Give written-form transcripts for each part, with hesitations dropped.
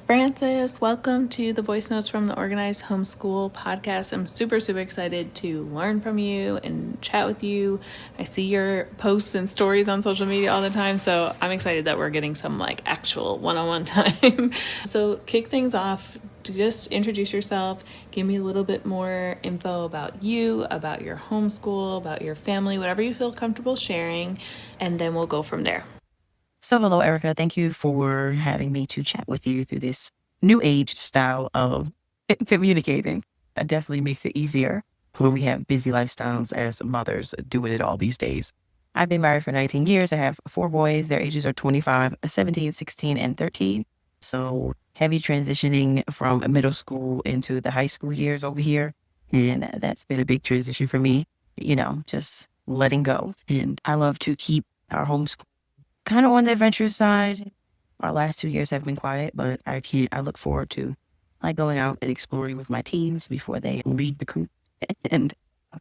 Frances, welcome to the Voice Notes from the Organized Homeschool podcast. I'm super excited to learn from you and chat with you. I see your posts and stories on social media all the time, so I'm excited that we're getting some actual one-on-one time. So kick things off, just introduce yourself, give me a little bit more info about you, about your homeschool, about your family, whatever you feel comfortable sharing, and then we'll go from there. So hello, Erica. Thank you for having me to chat with you through this new age style of communicating. It definitely makes it easier when we have busy lifestyles as mothers doing it all these days. I've been married for 19 years. I have 4 boys. Their ages are 25, 17, 16, and 13. So heavy transitioning from middle school into the high school years over here. And that's been a big transition for me, just letting go. And I love to keep our homeschool kind of on the adventurous side. Our last 2 years have been quiet, but I look forward to going out and exploring with my teens before they leave the coop. And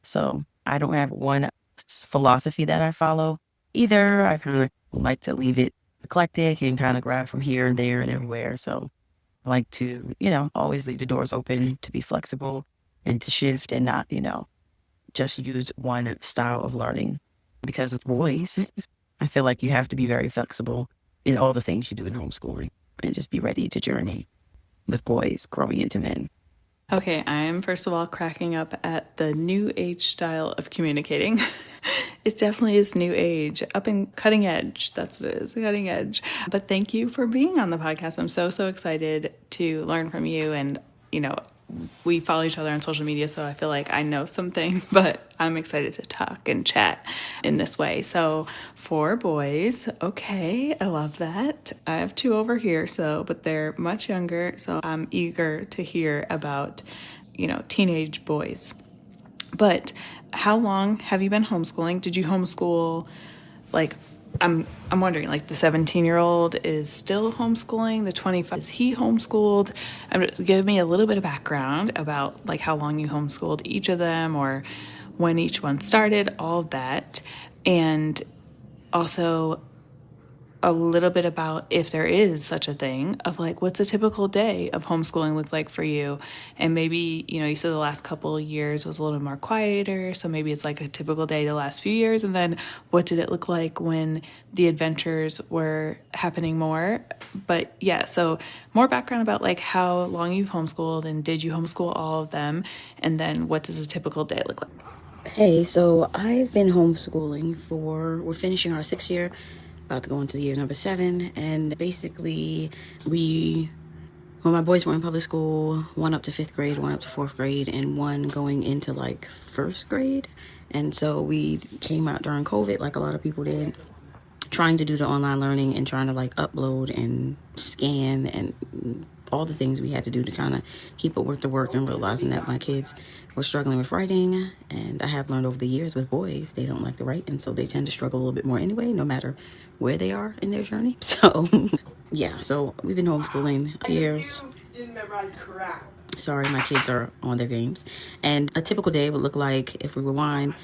so I don't have one philosophy that I follow either. I kind of like to leave it eclectic and kind of grab from here and there and everywhere. So I like to, always leave the doors open to be flexible and to shift and not, just use one style of learning. Because with boys, I feel like you have to be very flexible in all the things you do in homeschooling and just be ready to journey with boys growing into men. Okay, I'm first of all cracking up at the new age style of communicating. It definitely is new age, up and cutting edge. That's what it is, cutting edge. But thank you for being on the podcast. I'm so excited to learn from you. And, we follow each other on social media, so I feel like I know some things, but I'm excited to talk and chat in this way. So 4 boys. Okay, I love that. I have 2 over here, but they're much younger, so I'm eager to hear about, teenage boys. But how long have you been homeschooling? Did you homeschool, I'm wondering, the 17-year-old is still homeschooling, the 25, is he homeschooled? Give me a little bit of background about how long you homeschooled each of them or when each one started, all of that. And also a little bit about, if there is such a thing, of what's a typical day of homeschooling look like for you. And maybe, you said the last couple of years was a little more quieter, so maybe it's a typical day the last few years. And then what did it look like when the adventures were happening more? But yeah, so more background about how long you've homeschooled, and did you homeschool all of them? And then what does a typical day look like? Hey, so I've been homeschooling we're finishing our 6th year, about to go into year number 7, and basically when my boys were in public school, one up to 5th grade, one up to 4th grade, and one going into 1st grade. And so we came out during COVID, like a lot of people did, trying to do the online learning and trying to upload and scan and all the things we had to do to kind of keep up with the work, and realizing that my kids were struggling with writing. And I have learned over the years with boys, they don't like to write, and so they tend to struggle a little bit more anyway, no matter where they are in their journey. So yeah, so we've been homeschooling 2 years. Sorry, my kids are on their games. And a typical day would look like, if we rewind,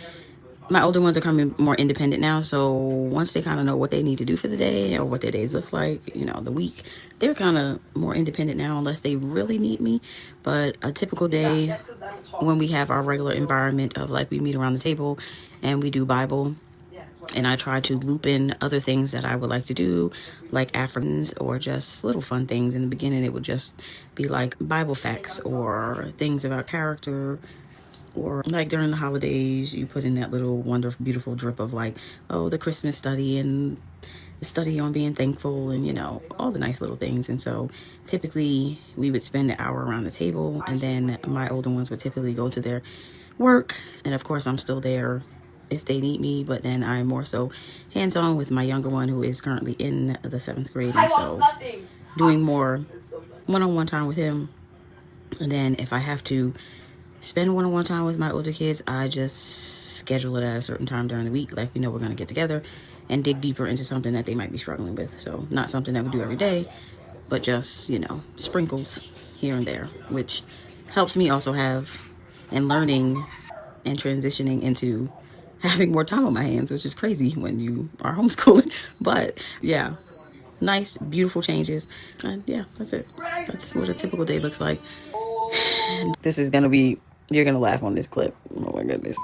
my older ones are coming more independent now, so once they kind of know what they need to do for the day or what their days looks like, the week, they're kind of more independent now unless they really need me. But a typical day when we have our regular environment of we meet around the table and we do Bible, and I try to loop in other things that I would like to do, like affirmations or just little fun things. In the beginning, it would just be Bible facts or things about character. Or during the holidays, you put in that little wonderful, beautiful drip of the Christmas study and the study on being thankful and, all the nice little things. And so typically we would spend an hour around the table, and then my older ones would typically go to their work. And of course, I'm still there if they need me, but then I'm more so hands-on with my younger one, who is currently in the 7th grade. And so doing more one-on-one time with him. And then if I have to spend one-on-one time with my older kids, I just schedule it at a certain time during the week. We're going to get together and dig deeper into something that they might be struggling with. So not something that we do every day, but just, sprinkles here and there, which helps me also have and learning and transitioning into having more time on my hands, which is crazy when you are homeschooling. But yeah, nice, beautiful changes. And yeah, that's it. That's what a typical day looks like. This is going to be, you're going to laugh on this clip. Oh my goodness.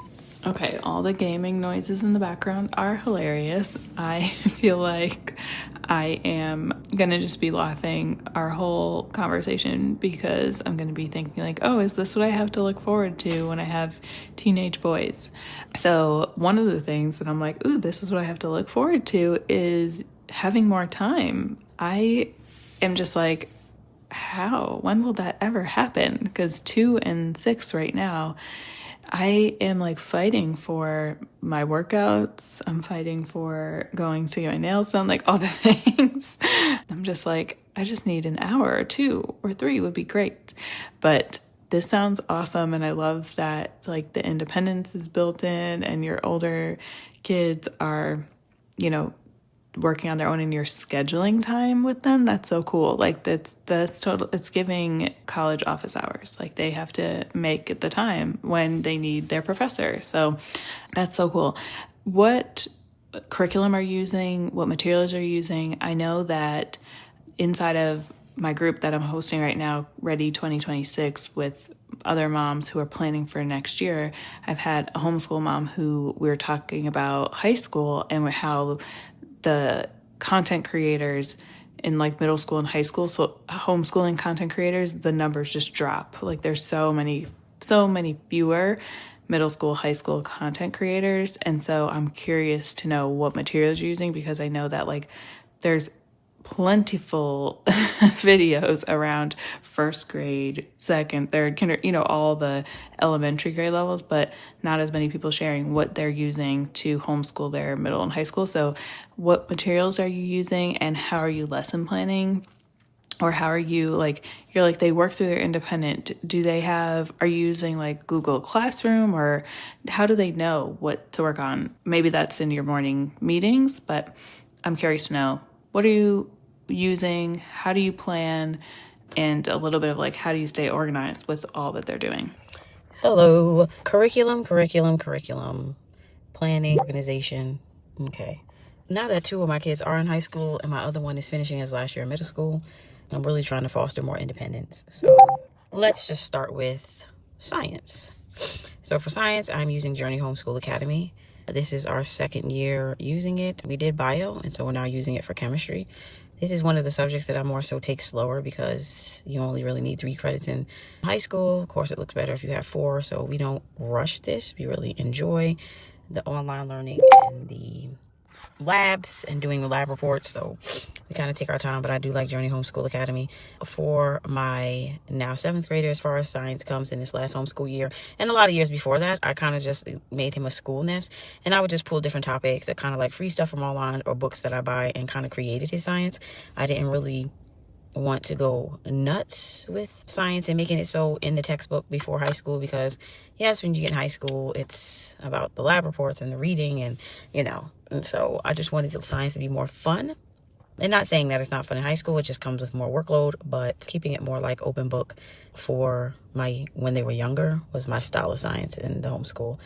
Okay, all the gaming noises in the background are hilarious. I feel like I am gonna just be laughing our whole conversation because I'm gonna be thinking like, oh, is this what I have to look forward to when I have teenage boys? So one of the things that I'm like, ooh, this is what I have to look forward to is having more time. I am just like, how? When will that ever happen? Because 2 and 6 right now, I am like fighting for my workouts. I'm fighting for going to get my nails done, like all the things. I'm just like, I just need an hour or 2 or 3 would be great. But this sounds awesome. And I love that like the independence is built in and your older kids are, you know, working on their own and you're scheduling time with them. That's so cool. Like that's total, it's giving college office hours. Like they have to make the time when they need their professor. So that's so cool. What curriculum are you using? What materials are you using? I know that inside of my group that I'm hosting right now, Ready 2026, with other moms who are planning for next year, I've had a homeschool mom who we were talking about high school and how the content creators in like middle school and high school, so homeschooling content creators, the numbers just drop. Like there's so many fewer middle school, high school content creators. And so I'm curious to know what materials you're using because I know that like there's plentiful videos around first grade, second, third, kinder, you know, all the elementary grade levels, but not as many people sharing what they're using to homeschool their middle and high school. So what materials are you using and how are you lesson planning? Or how are you like, you're like, they work through their independent. Do they have, are you using like Google Classroom or how do they know what to work on? Maybe that's in your morning meetings, but I'm curious to know, what are you using? How do you plan? And a little bit of like, how do you stay organized with all that they're doing? Hello. Curriculum. Planning, organization. Okay. Now that 2 of my kids are in high school and my other one is finishing his last year in middle school, I'm really trying to foster more independence. So let's just start with science. So for science, I'm using Journey Homeschool Academy. This is our 2nd year using it. We did bio, and so we're now using it for chemistry. This is one of the subjects that I more so take slower because you only really need 3 credits in high school. Of course, it looks better if you have 4, so we don't rush this. We really enjoy the online learning and the labs and doing the lab reports, so we kind of take our time. But I do like Journey Homeschool Academy. For my now 7th grader, as far as science comes, in this last homeschool year and a lot of years before that, I kind of just made him a school nest, and I would just pull different topics that kind of like free stuff from online or books that I buy and kind of created his science. I didn't really want to go nuts with science and making it so in the textbook before high school, because yes, when you get in high school, it's about the lab reports and the reading and, you know, and so I just wanted the science to be more fun. And not saying that it's not fun in high school, it just comes with more workload, but keeping it more like open book for when they were younger was my style of science in the homeschool.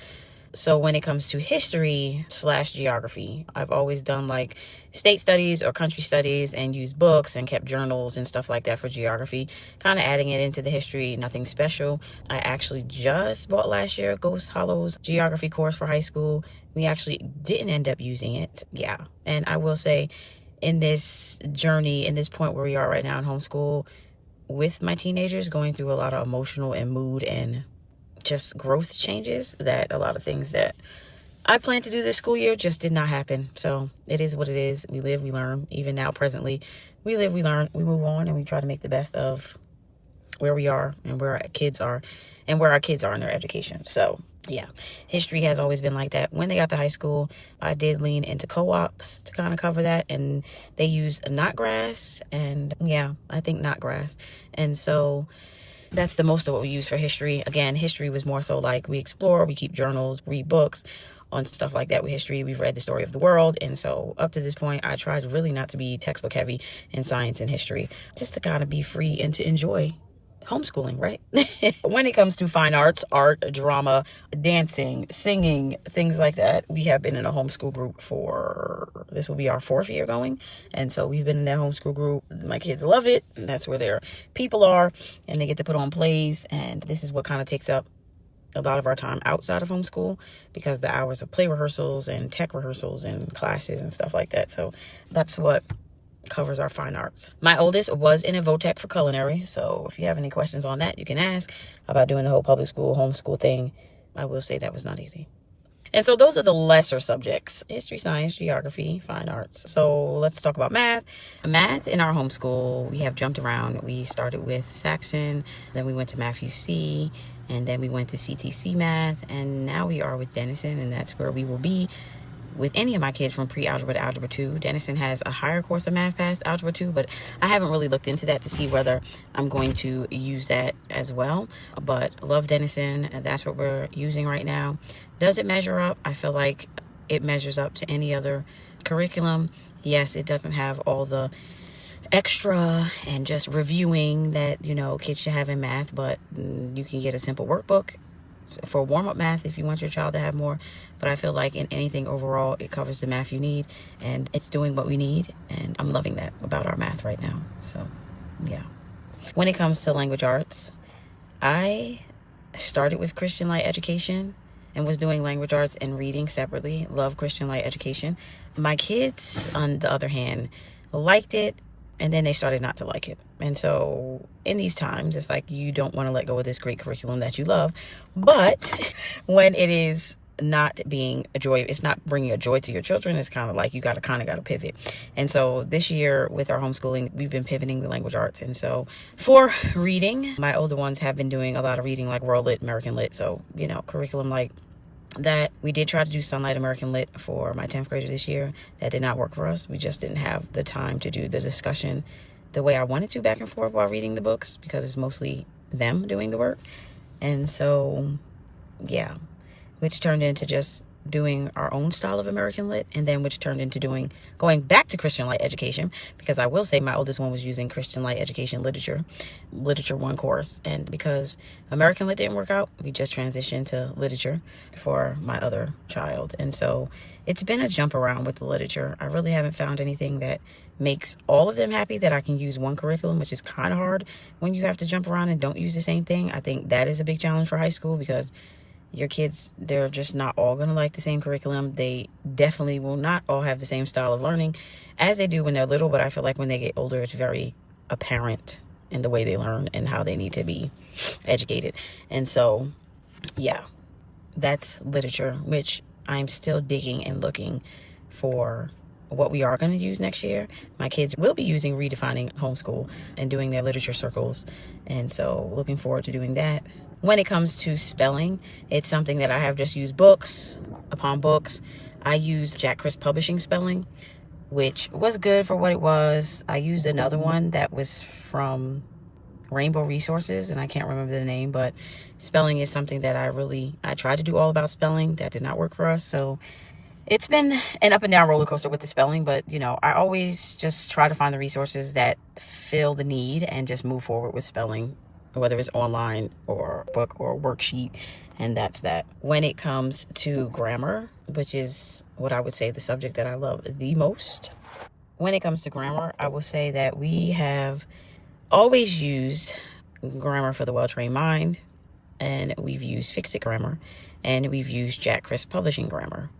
So when it comes to history/geography, I've always done like state studies or country studies and used books and kept journals and stuff like that for geography, kind of adding it into the history, nothing special. I actually just bought last year Ghost Hollow's geography course for high school. We actually didn't end up using it. Yeah. And I will say in this journey, in this point where we are right now in homeschool with my teenagers, going through a lot of emotional and mood and just growth changes, that a lot of things that I planned to do this school year just did not happen. So it is what it is. We live, we learn. Even now, presently, we live, we learn, we move on, and we try to make the best of where we are and where our kids are and where our kids are in their education. So yeah, history has always been like that. When they got to high school, I did lean into co-ops to kind of cover that, and they use knotgrass, and yeah, I think knotgrass. And so that's the most of what we use for history. Again, history was more so like we explore, we keep journals, read books on stuff like that with history. We've read the story of the world. And so up to this point, I tried really not to be textbook heavy in science and history, just to kind of be free and to enjoy homeschooling, right? When it comes to fine arts, art, drama, dancing, singing, things like that, we have been in a homeschool group this will be our 4th year going. And so we've been in that homeschool group. My kids love it. And that's where their people are, and they get to put on plays. And this is what kind of takes up a lot of our time outside of homeschool, because the hours of play rehearsals and tech rehearsals and classes and stuff like that. So that's what covers our fine arts. My oldest was in a VOTEC for culinary, so if you have any questions on that, you can ask about doing the whole public school homeschool thing. I will say that was not easy. And so those are the lesser subjects: history, science, geography, fine arts. So let's talk about math. Math in our homeschool, we have jumped around. We started with Saxon, then we went to Math UC, and then we went to CTC Math, and now we are with Denison, and that's where we will be with any of my kids from pre-algebra to algebra 2. Denison has a higher course of math past algebra 2, but I haven't really looked into that to see whether I'm going to use that as well. But love Denison, and that's what we're using right now. Does it measure up? I feel like it measures up to any other curriculum. Yes, it doesn't have all the extra and just reviewing that, kids should have in math, but you can get a simple workbook for warm-up math if you want your child to have more. But I feel like in anything overall, it covers the math you need, and it's doing what we need, and I'm loving that about our math right now. So yeah. When it comes to language arts, I started with Christian Light Education and was doing language arts and reading separately. Love Christian Light Education. My kids, on the other hand, liked it, and then they started not to like it. And so in these times, it's like you don't want to let go of this great curriculum that you love. But when it is not being a joy, it's not bringing a joy to your children, it's kind of like you got to pivot. And so this year with our homeschooling, we've been pivoting the language arts. And so for reading, my older ones have been doing a lot of reading, like World Lit, American Lit. So, curriculum like that. We did try to do Sunlight American Lit for my 10th grader this year. That did not work for us. We just didn't have the time to do the discussion the way I wanted to back and forth while reading the books, because it's mostly them doing the work. And so, yeah, which turned into just doing our own style of American Lit, and then which turned into going back to Christian Light Education, because I will say my oldest one was using Christian Light Education Literature 1 course, and because American Lit didn't work out, we just transitioned to literature for my other child. And so it's been a jump around with the literature. I really haven't found anything that makes all of them happy that I can use one curriculum, which is kind of hard when you have to jump around and don't use the same thing. I think that is a big challenge for high school, because your kids, they're just not all going to like the same curriculum. They definitely will not all have the same style of learning as they do when they're little, but I feel like when they get older, it's very apparent in the way they learn and how they need to be educated. And so, yeah, that's literature, which I'm still digging and looking for what we are going to use next year. My kids will be using Redefining Homeschool and doing their literature circles. And so looking forward to doing that. When it comes to spelling, it's something that I have just used books upon books. I used Jack Chris Publishing spelling, which was good for what it was. I used another one that was from Rainbow Resources, and I can't remember the name, but spelling is something that I tried to do all about spelling. That did not work for us. So it's been an up and down roller coaster with the spelling, but I always just try to find the resources that fill the need and just move forward with spelling, whether it's online or book or worksheet, and that's that. When it comes to grammar, which is what I would say the subject that I love the most, when it comes to grammar, I will say that we have always used Grammar for the Well-Trained Mind, and we've used Fix-It Grammar, and we've used Jack Chris Publishing Grammar.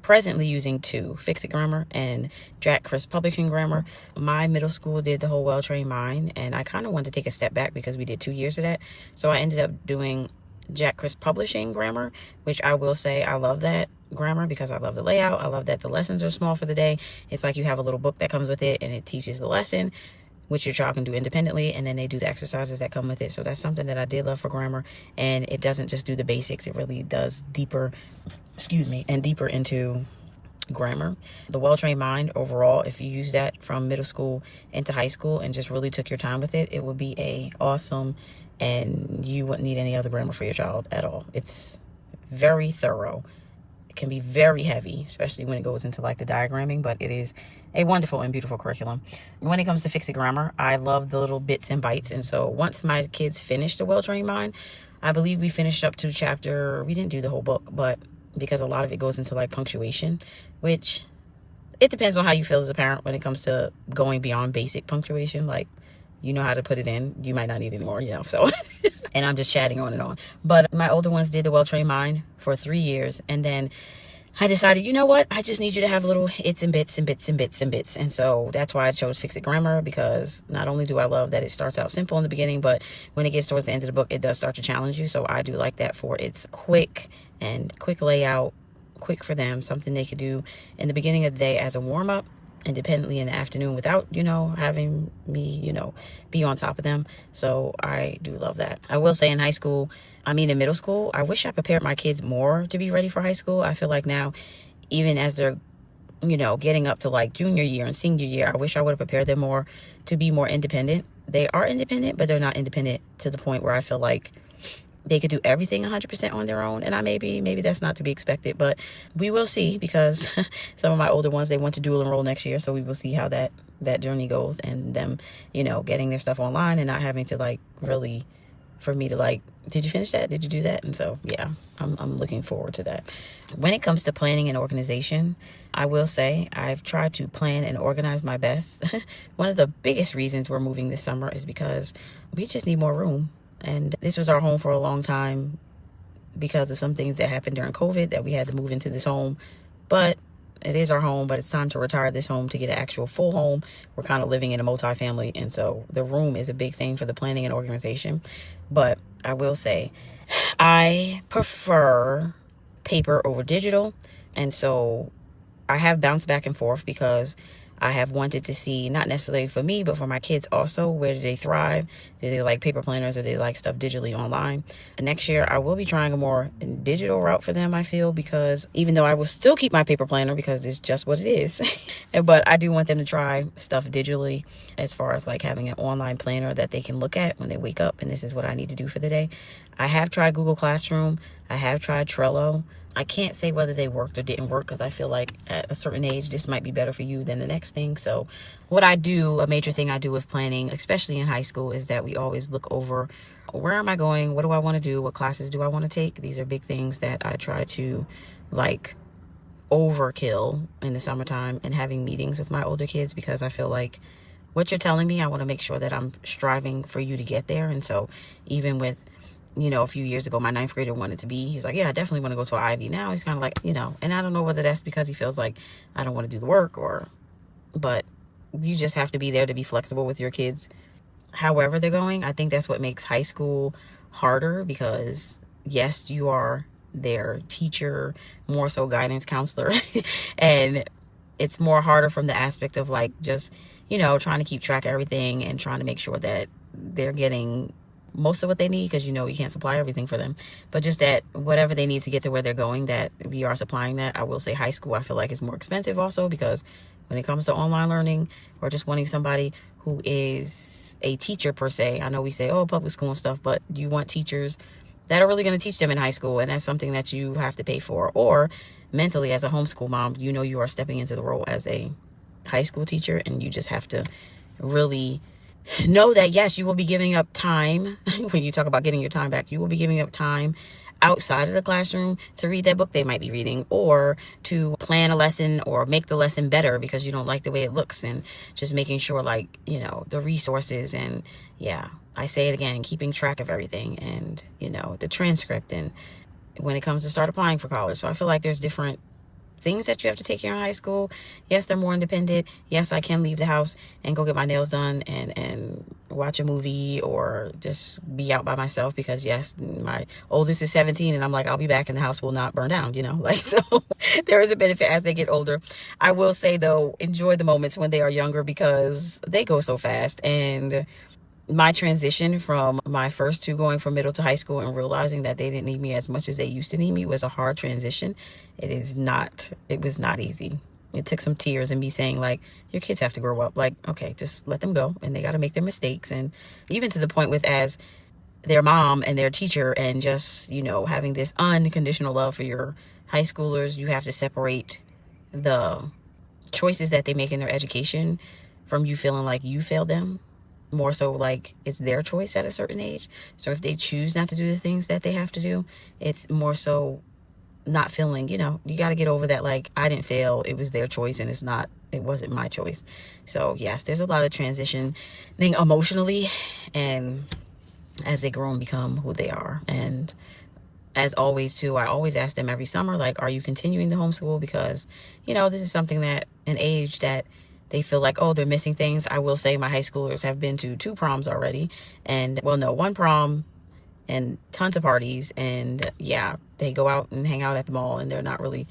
Presently using 2, Fix-It Grammar and Jack Chris Publishing Grammar. My middle school did the whole Well-Trained Mind, and I kind of wanted to take a step back because we did 2 years of that. So I ended up doing Jack Chris Publishing Grammar, which I will say I love that grammar because I love the layout. I love that the lessons are small for the day. It's like you have a little book that comes with it, and it teaches the lesson, which your child can do independently, and then they do the exercises that come with it. So that's something that I did love for grammar, and it doesn't just do the basics. It really does deeper into grammar. The Well-Trained Mind overall, if you use that from middle school into high school and just really took your time with it, it would be awesome, and you wouldn't need any other grammar for your child at all. It's very thorough. It can be very heavy, especially when it goes into like the diagramming, but it is a wonderful and beautiful curriculum. When it comes to fixing grammar, I love the little bits and bites. And so once my kids finished The Well-Trained Mind, I believe we finished up to we didn't do the whole book, but because a lot of it goes into like punctuation, which it depends on how you feel as a parent when it comes to going beyond basic punctuation. Like, you know how to put it in, you might not need it anymore, so. And I'm just chatting on and on. But my older ones did The Well-Trained Mind for 3 years. And then I decided, you know what? I just need you to have little its and bits and bits and bits and bits. And so that's why I chose Fix It Grammar, because not only do I love that it starts out simple in the beginning, but when it gets towards the end of the book, it does start to challenge you. So I do like that for its quick layout, quick for them, something they could do in the beginning of the day as a warm-up, independently in the afternoon without, having me, be on top of them. So I do love that. I will say in middle school, I wish I prepared my kids more to be ready for high school. I feel like now, even as they're, getting up to like junior year and senior year, I wish I would have prepared them more to be more independent. They are independent, but they're not independent to the point where I feel like they could do everything 100% on their own. And maybe that's not to be expected, but we will see, because some of my older ones, they want to dual enroll next year. So we will see how that journey goes, and them, getting their stuff online and not having to like really, for me to like, did you finish that? Did you do that? And so, yeah, I'm looking forward to that. When it comes to planning and organization, I will say I've tried to plan and organize my best. One of the biggest reasons we're moving this summer is because we just need more room. And this was our home for a long time because of some things that happened during COVID that we had to move into this home. But it is our home, but it's time to retire this home to get an actual full home. We're kind of living in a multifamily, and so the room is a big thing for the planning and organization. But I will say I prefer paper over digital. And so I have bounced back and forth because I have wanted to see, not necessarily for me, but for my kids also, where do they thrive? Do they like paper planners, or do they like stuff digitally online? And next year, I will be trying a more digital route for them, I feel, because even though I will still keep my paper planner because it's just what it is, but I do want them to try stuff digitally, as far as like having an online planner that they can look at when they wake up, and this is what I need to do for the day. I have tried Google Classroom. I have tried Trello. I can't say whether they worked or didn't work, because I feel like at a certain age, this might be better for you than the next thing. So what I do, a major thing I do with planning, especially in high school, is that we always look over, where am I going? What do I want to do? What classes do I want to take? These are big things that I try to like overkill in the summertime, and having meetings with my older kids, because I feel like what you're telling me, I want to make sure that I'm striving for you to get there. And so even with, a few years ago, my 9th grader wanted to be, he's like, yeah, I definitely want to go to an Ivy. Now he's kind of like, and I don't know whether that's because he feels like I don't want to do the work, but you just have to be there to be flexible with your kids. However they're going, I think that's what makes high school harder, because yes, you are their teacher, more so guidance counselor. And it's more harder from the aspect of like, just, trying to keep track of everything and trying to make sure that they're getting most of what they need, because you can't supply everything for them, but just that whatever they need to get to where they're going, that we are supplying that. I will say high school, I feel like, is more expensive also, because when it comes to online learning, or just wanting somebody who is a teacher per se, I know we say, public school and stuff, but you want teachers that are really going to teach them in high school, and that's something that you have to pay for. Or mentally, as a homeschool mom, you are stepping into the role as a high school teacher, and you just have to really know that, yes, you will be giving up time. When you talk about getting your time back, you will be giving up time outside of the classroom to read that book they might be reading, or to plan a lesson or make the lesson better because you don't like the way it looks, and just making sure the resources, and I say it again, keeping track of everything, and the transcript, and when it comes to start applying for college. So I feel like there's different things that you have to take care in high school. Yes, they're more independent. Yes, I can leave the house and go get my nails done and watch a movie, or just be out by myself, because yes, my oldest is 17, and I'm like, I'll be back and the house will not burn down, so there is a benefit as they get older. I will say though, enjoy the moments when they are younger, because they go so fast. And my transition from my first two going from middle to high school and realizing that they didn't need me as much as they used to need me was a hard transition. It was not easy. It took some tears and me saying like, your kids have to grow up. Like, okay, just let them go, and they got to make their mistakes. And even to the point with, as their mom and their teacher, and just, having this unconditional love for your high schoolers, you have to separate the choices that they make in their education from you feeling like you failed them. More so like it's their choice at a certain age. So if they choose not to do the things that they have to do, it's more so not feeling, you got to get over that, like, I didn't fail, it was their choice, and it wasn't my choice. So yes, there's a lot of transitioning emotionally, and as they grow and become who they are. And as always too, I always ask them every summer, like, are you continuing to homeschool? Because this is something that an age that they feel like, oh, they're missing things. I will say my high schoolers have been to 2 proms already, and 1 prom and tons of parties, and yeah, they go out and hang out at the mall, and they're not really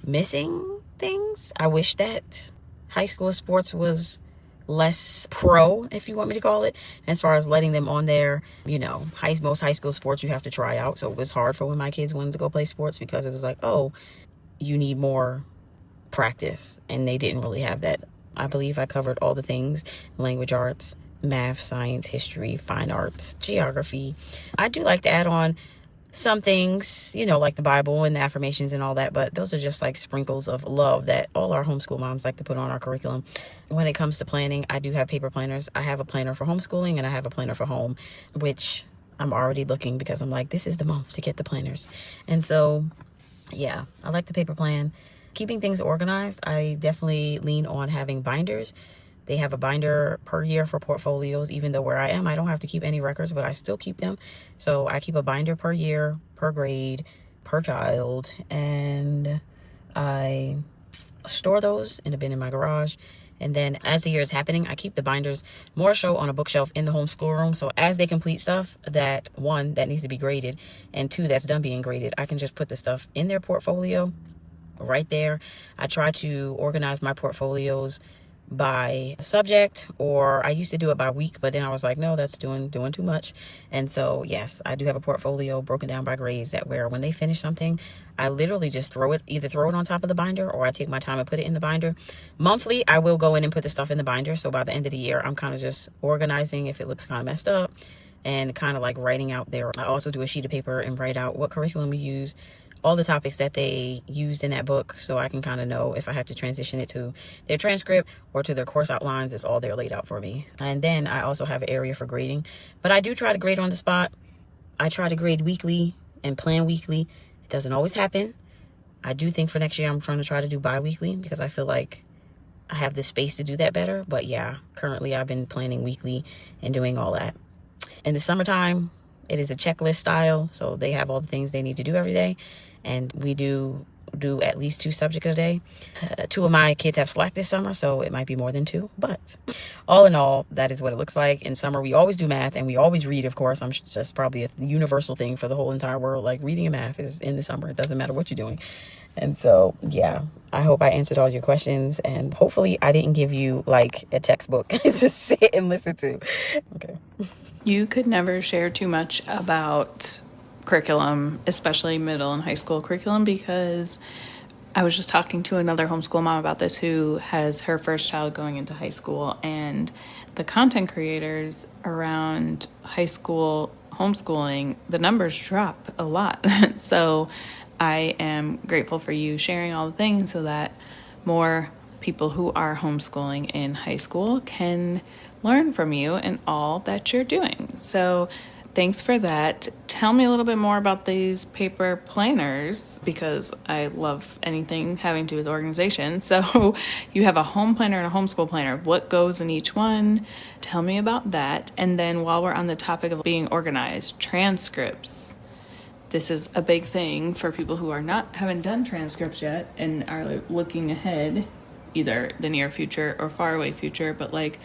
missing things. I wish that high school sports was less pro, if you want me to call it, as far as letting them on there. Most high school sports you have to try out, so it was hard for when my kids wanted to go play sports, because it was like, oh, you need more practice, and they didn't really have that. I believe I covered all the things: language arts, math, science, history, fine arts, geography. I do like to add on some things, like the Bible and the affirmations and all that, but those are just like sprinkles of love that all our homeschool moms like to put on our curriculum. When it comes to planning, I do have paper planners. I have a planner for homeschooling, and I have a planner for home, which I'm already looking, because I'm like, this is the month to get the planners. And so, yeah, I like the paper plan. Keeping things organized, I definitely lean on having binders. They have a binder per year for portfolios, even though where I am, I don't have to keep any records, but I still keep them. So I keep a binder per year, per grade, per child, and I store those in a bin in my garage. And then as the year is happening, I keep the binders more so on a bookshelf in the homeschool room. So as they complete stuff that, 1, that needs to be graded, and 2, that's done being graded, I can just put the stuff in their portfolio right there. I try to organize my portfolios by subject, or I used to do it by week, but then I was like, no, that's doing too much. And so yes, I do have a portfolio broken down by grades, that where when they finish something, I literally just either throw it on top of the binder, or I take my time and put it in the binder. Monthly, I will go in and put the stuff in the binder. So by the end of the year, I'm kind of just organizing if it looks kind of messed up, and kind of like writing out there. I also do a sheet of paper and write out what curriculum we use, all the topics that they used in that book, so I can kind of know if I have to transition it to their transcript or to their course outlines. It's all there laid out for me. And then I also have an area for grading, but I do try to grade on the spot. I try to grade weekly and plan weekly. It doesn't always happen. I do think for next year I'm trying to try to do bi-weekly, because I feel like I have the space to do that better. But yeah, currently I've been planning weekly and doing all that. In the summertime, it is a checklist style, so they have all the things they need to do every day, and we do at least 2 subjects a day. 2 of my kids have Slack this summer, so it might be more than 2, but all in all, that is what it looks like. In summer, we always do math, and we always read, of course. I'm just probably a universal thing for the whole entire world. Like, reading and math is in the summer. It doesn't matter what you're doing. And so, yeah, I hope I answered all your questions, and hopefully I didn't give you like a textbook to sit and listen to. Okay. You could never share too much about curriculum, especially middle and high school curriculum, because I was just talking to another homeschool mom about this who has her first child going into high school, and the content creators around high school homeschooling, the numbers drop a lot. So I am grateful for you sharing all the things so that more people who are homeschooling in high school can learn from you and all that you're doing. So thanks for that. Tell me a little bit more about these paper planners, because I love anything having to do with organization. So you have a home planner and a homeschool planner. What goes in each one? Tell me about that. And then while we're on the topic of being organized, transcripts. This is a big thing for people who haven't done transcripts yet and are looking ahead, either the near future or far away future. But like,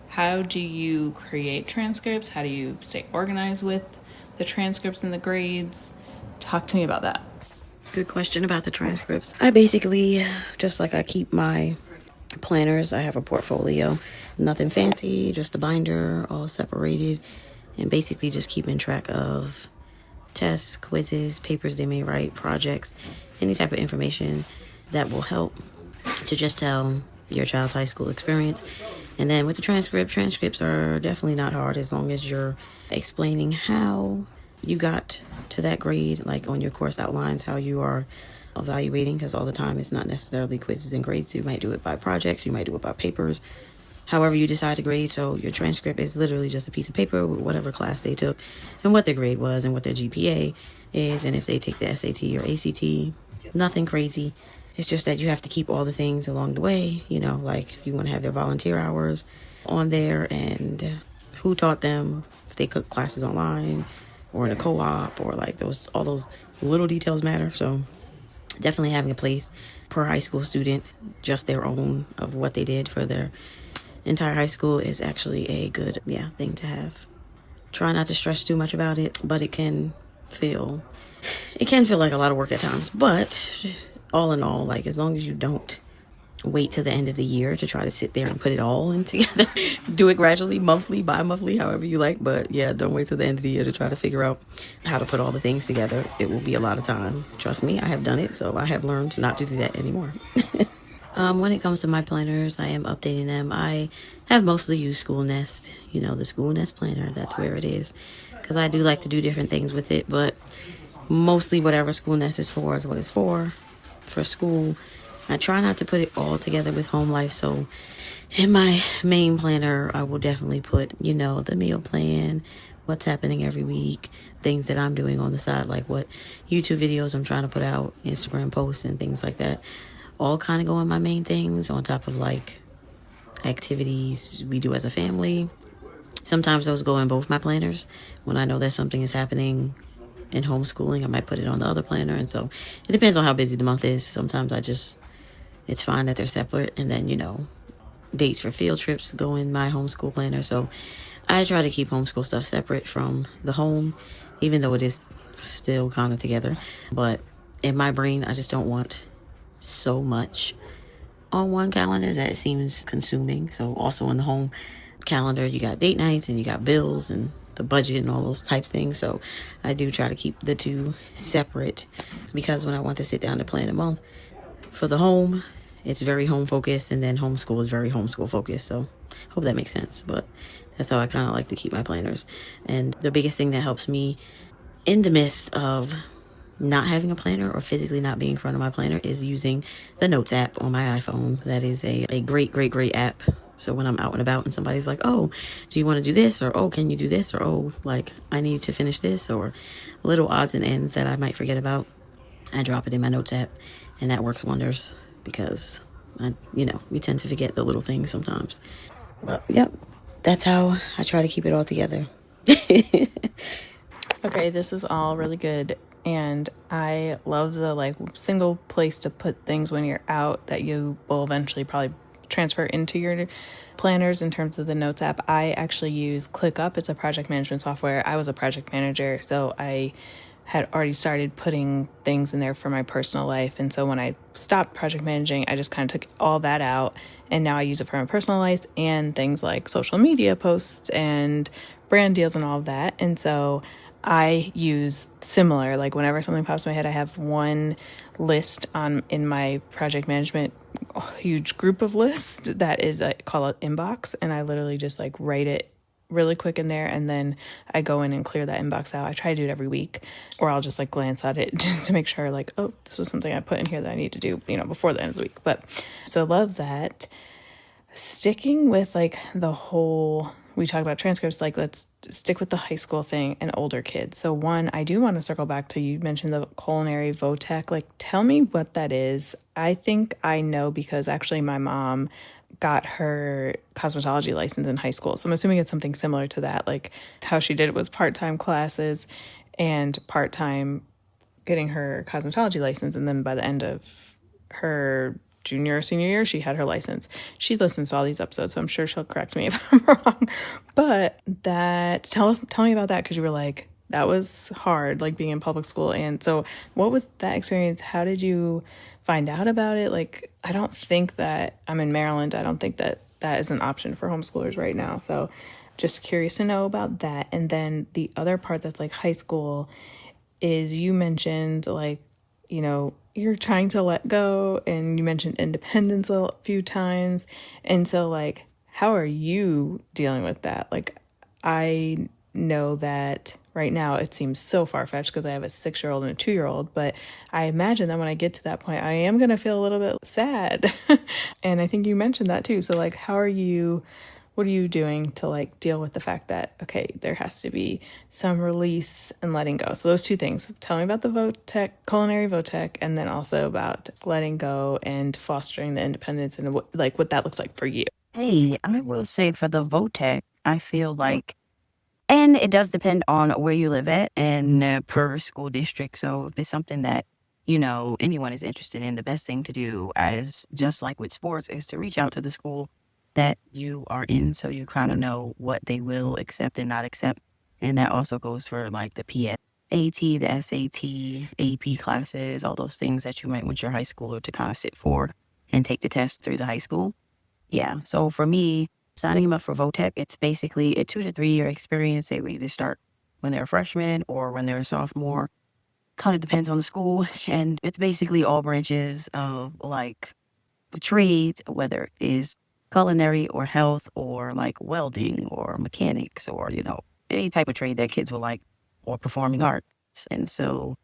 how do you create transcripts? How do you stay organized with the transcripts and the grades? Talk to me about that. Good question about the transcripts. I basically, just like I keep my planners, I have a portfolio. Nothing fancy, just a binder, all separated, and basically just keeping track of tests, quizzes, papers they may write, projects, any type of information that will help to just tell your child's high school experience. And then with the transcripts are definitely not hard, as long as you're explaining how you got to that grade, like on your course outlines, how you are evaluating, because all the time it's not necessarily quizzes and grades. You might do it by projects, you might do it by papers, however you decide to grade. So your transcript is literally just a piece of paper with whatever class they took and what their grade was and what their GPA is, and if they take the SAT or ACT. Nothing crazy. It's just that you have to keep all the things along the way, like if you want to have their volunteer hours on there and who taught them, if they took classes online or in a co-op, or like all those little details matter. So definitely having a place per high school student, just their own, of what they did for their entire high school, is actually a good thing to have. Try not to stress too much about it, but it can feel like a lot of work at times. But all in all, like, as long as you don't wait till the end of the year to try to sit there and put it all in together, do it gradually, monthly, bi-monthly, however you like. But don't wait till the end of the year to try to figure out how to put all the things together. It will be a lot of time. Trust me, I have done it, so I have learned not to do that anymore. When it comes to my planners, I am updating them. I have mostly used School Nest, the School Nest planner. That's where it is, because I do like to do different things with it, but mostly whatever School Nest is for is what it's for school. I try not to put it all together with home life. So in my main planner, I will definitely put, the meal plan, what's happening every week, things that I'm doing on the side, like what YouTube videos I'm trying to put out, Instagram posts and things like that. All kind of go in my main things, on top of like activities we do as a family. Sometimes those go in both my planners. When I know that something is happening in homeschooling, I might put it on the other planner. And so it depends on how busy the month is. Sometimes it's fine that they're separate. And then, dates for field trips go in my homeschool planner. So I try to keep homeschool stuff separate from the home, even though it is still kind of together. But in my brain, I just don't want so much on one calendar that it seems consuming. So also in the home calendar, you got date nights and you got bills and the budget and all those types of things. So I do try to keep the two separate, because when I want to sit down to plan a month for the home, it's very home focused, and then homeschool is very homeschool focused. So hope that makes sense. But that's how I kind of like to keep my planners. And the biggest thing that helps me in the midst of not having a planner or physically not being in front of my planner is using the Notes app on my iPhone. That is a great, great, great app. So when I'm out and about and somebody's like, oh, do you want to do this? Or, oh, can you do this? Or, oh, like, I need to finish this, or little odds and ends that I might forget about, I drop it in my Notes app, and that works wonders, because we tend to forget the little things sometimes. But that's how I try to keep it all together. Okay, this is all really good, and I love the single place to put things when you're out that you will eventually probably transfer into your planners in terms of the Notes app. I actually use ClickUp. It's a project management software. I was a project manager, so I had already started putting things in there for my personal life. And so when I stopped project managing, I just kind of took all that out. And now I use it for my personal life and things like social media posts and brand deals and all of that. And so I use similar, like whenever something pops in my head, I have one list in my project management huge group of lists that is call it inbox. And I literally just write it really quick in there, and then I go in and clear that inbox out. I try to do it every week, or I'll just glance at it just to make sure oh, this was something I put in here that I need to do, before the end of the week. But so love that. Sticking with the whole, we talk about transcripts, let's stick with the high school thing and older kids. So one, I do want to circle back to, you mentioned the culinary VOTEC. Tell me what that is. I think I know, because actually my mom got her cosmetology license in high school. So I'm assuming it's something similar to that. How she did it was part-time classes and part-time getting her cosmetology license. And then by the end of her junior or senior year, she had her license. She listens to all these episodes, so I'm sure she'll correct me if I'm wrong. But tell me about that, because you were that was hard, being in public school. And so what was that experience? How did you find out about it? I don't think that, I'm in Maryland, I don't think that is an option for homeschoolers right now. So just curious to know about that. And then the other part that's high school is, you mentioned you're trying to let go, and you mentioned independence a few times. And so how are you dealing with that? I know that right now it seems so far-fetched because I have a 6-year-old and a 2-year-old, but I imagine that when I get to that point, I am going to feel a little bit sad. And I think you mentioned that too. So like, what are you doing to like deal with the fact that, okay, there has to be some release and letting go? So those two things, tell me about the VOTEC, culinary VOTEC, and then also about letting go and fostering the independence and what that looks like for you. Hey, I will say for the VOTEC, I feel like, and it does depend on where you live at and per school district. So if it's something that, anyone is interested in, the best thing to do, as just like with sports, is to reach out to the school that you are in so you kind of know what they will accept and not accept. And that also goes for like the PSAT, the SAT, AP classes, all those things that you might want your high schooler to kind of sit for and take the test through the high school. Yeah. So for me, signing them up for VOTEC, it's basically a 2 to 3 year experience. They will either start when they're a freshman or when they're a sophomore. Kind of depends on the school. And it's basically all branches of like the trades, whether it is culinary or health or like welding or mechanics or, any type of trade that kids will like, or performing arts. And so